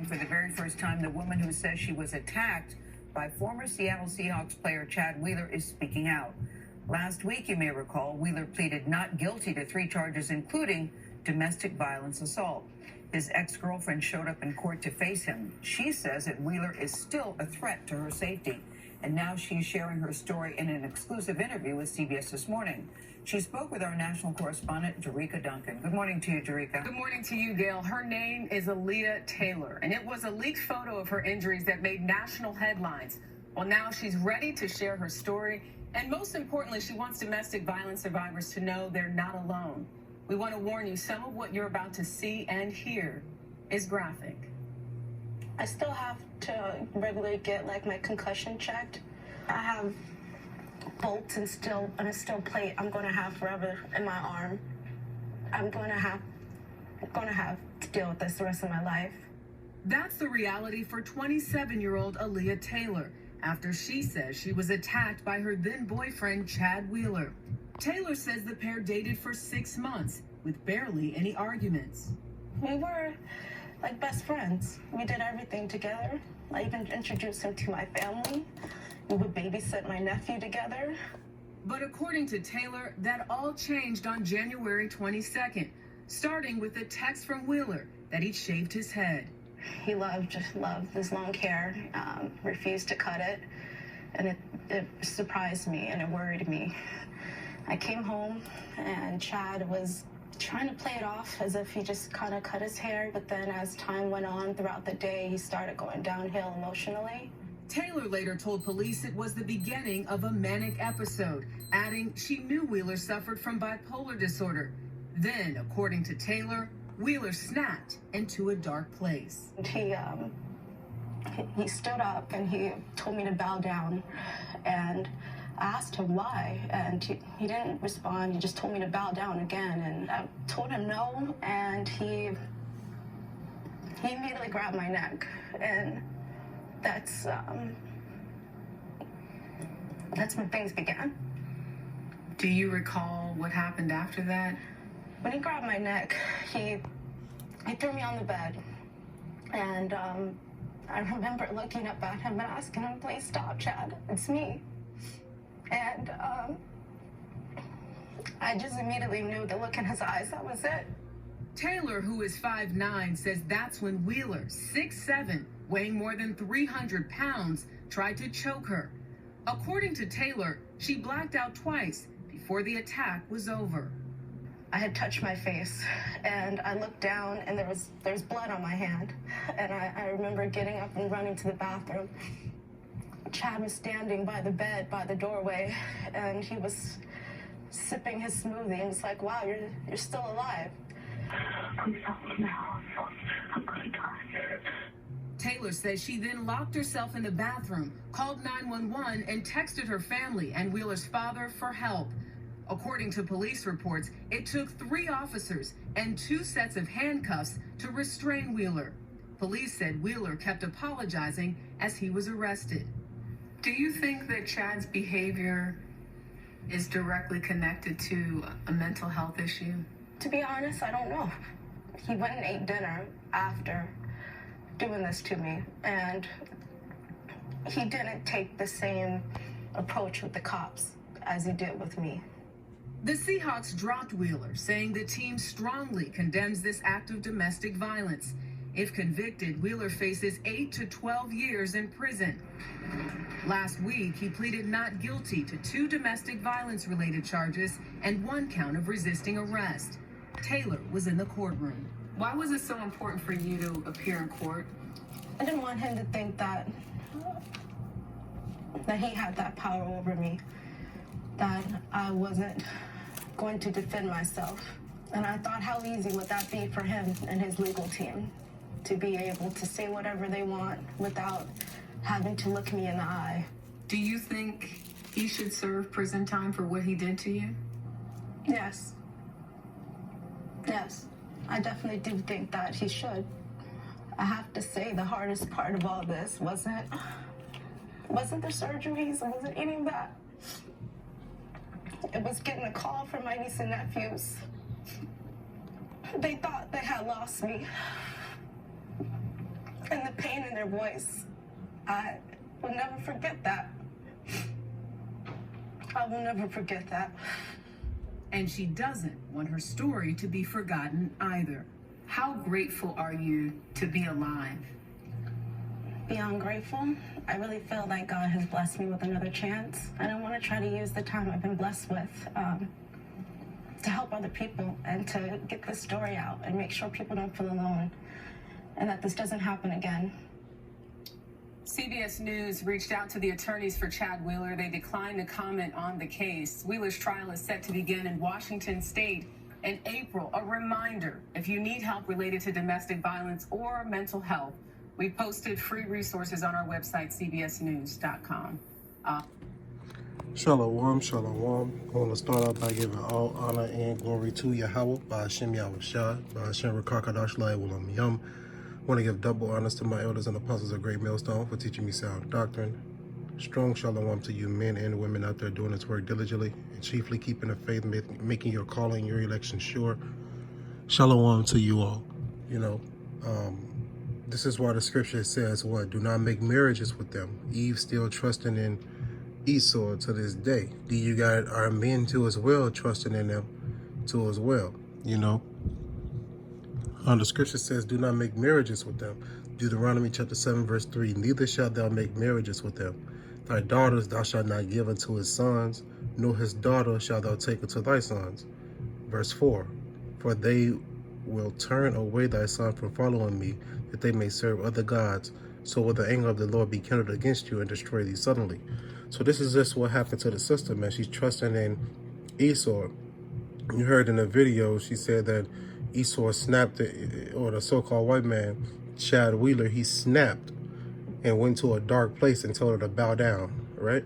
For the very first time, the woman who says she was attacked by former Seattle Seahawks player Chad Wheeler is speaking out. Last week, you may recall, Wheeler pleaded not guilty to 3 charges, including domestic violence assault. His ex-girlfriend showed up in court to face him. She says that Wheeler is still a threat to her safety. And now she's sharing her story in an exclusive interview with CBS This Morning. She spoke with our national correspondent, Jericka Duncan. Good morning to you, Jericka. Good morning to you, Gail. Her name is Aaliyah Taylor, and it was a leaked photo of her injuries that made national headlines. Well, now she's ready to share her story, and most importantly, she wants domestic violence survivors to know they're not alone. We want to warn you, some of what you're about to see and hear is graphic. I still have to regularly get my concussion checked. I have bolts and a steel plate I'm going to have forever in my arm. I'm going to have to deal with this the rest of my life. That's the reality for 27-year-old Aaliyah Taylor after she says she was attacked by her then boyfriend Chad Wheeler. Taylor says the pair dated for 6 months with barely any arguments. We were like best friends. We did everything together. I even introduced him to my family. We would babysit my nephew together. But according to Taylor, that all changed on January 22nd, starting with a text from Wheeler that he'd shaved his head. He loved his long hair, refused to cut it, and it surprised me and it worried me. I came home and Chad was trying to play it off as if he just kind of cut his hair, but then as time went on throughout the day, he started going downhill emotionally. Taylor later told police it was the beginning of a manic episode, adding she knew Wheeler suffered from bipolar disorder. Then, according to Taylor, Wheeler snapped into a dark place. He stood up and he told me to bow down, and I asked him why, and he didn't respond. He just told me to bow down again, and I told him no, and he immediately grabbed my neck, and that's when things began. Do you recall what happened after that? When he grabbed my neck, he threw me on the bed, and I remember looking up at him and asking him, "Please stop, Chad, it's me." And I just immediately knew the look in his eyes, that was it. Taylor, who is 5'9", says that's when Wheeler, 6'7", weighing more than 300 pounds, tried to choke her. According to Taylor, she blacked out twice before the attack was over. I had touched my face, and I looked down, and there was blood on my hand. And I remember getting up and running to the bathroom. Chad was standing by the bed, by the doorway, and he was sipping his smoothie, and it's like, wow, you're still alive. Please help me now. I'm gonna die. Taylor says she then locked herself in the bathroom, called 911, and texted her family and Wheeler's father for help. According to police reports, it took 3 officers and 2 sets of handcuffs to restrain Wheeler. Police said Wheeler kept apologizing as he was arrested. Do you think that Chad's behavior is directly connected to a mental health issue? To be honest, I don't know. He went and ate dinner after doing this to me, and he didn't take the same approach with the cops as he did with me. The Seahawks dropped Wheeler, saying the team strongly condemns this act of domestic violence. If convicted, Wheeler faces 8 to 12 years in prison. Last week, he pleaded not guilty to 2 domestic violence-related charges and 1 count of resisting arrest. Taylor was in the courtroom. Why was it so important for you to appear in court? I didn't want him to think that he had that power over me, that I wasn't going to defend myself. And I thought, how easy would that be for him and his legal team to be able to say whatever they want without having to look me in the eye. Do you think he should serve prison time for what he did to you? Yes. Yes, I definitely do think that he should. I have to say the hardest part of all this wasn't the surgeries, it wasn't any of that. It was getting a call from my niece and nephews. They thought they had lost me. And pain in their voice. I will never forget that. I will never forget that. And she doesn't want her story to be forgotten either. How grateful are you to be alive? Beyond grateful, I really feel like God has blessed me with another chance. And I want to try to use the time I've been blessed with to help other people and to get this story out and make sure people don't feel alone and that this doesn't happen again. CBS News reached out to the attorneys for Chad Wheeler. They declined to comment on the case. Wheeler's trial is set to begin in Washington State in April. A reminder, if you need help related to domestic violence or mental health, we posted free resources on our website, cbsnews.com. Shalom, shalom. I want to start out by giving all honor and glory to Yahweh, by Hashem Yahushua, by Hashem Rakakadash Lai Wulam Yum. I want to give double honors to my elders and apostles of Great Millstone for teaching me sound doctrine. Strong shalom to you men and women out there doing this work diligently and chiefly keeping the faith, making your calling, your election sure. Shalom to you all. This is why the scripture says, what? Do not make marriages with them. Eve still trusting in Esau to this day. You got our men too as well, trusting in them too as well, The scripture says, do not make marriages with them. Deuteronomy chapter 7, verse 3, neither shalt thou make marriages with them. Thy daughters thou shalt not give unto his sons, nor his daughter shalt thou take unto thy sons. Verse 4, for they will turn away thy son from following me, that they may serve other gods. So will the anger of the Lord be kindled against you and destroy thee suddenly. So this is just what happened to the sister, man. She's trusting in Esau. You heard in the video, she said that Esau snapped, or the so-called white man, Chad Wheeler, he snapped and went to a dark place and told her to bow down, right?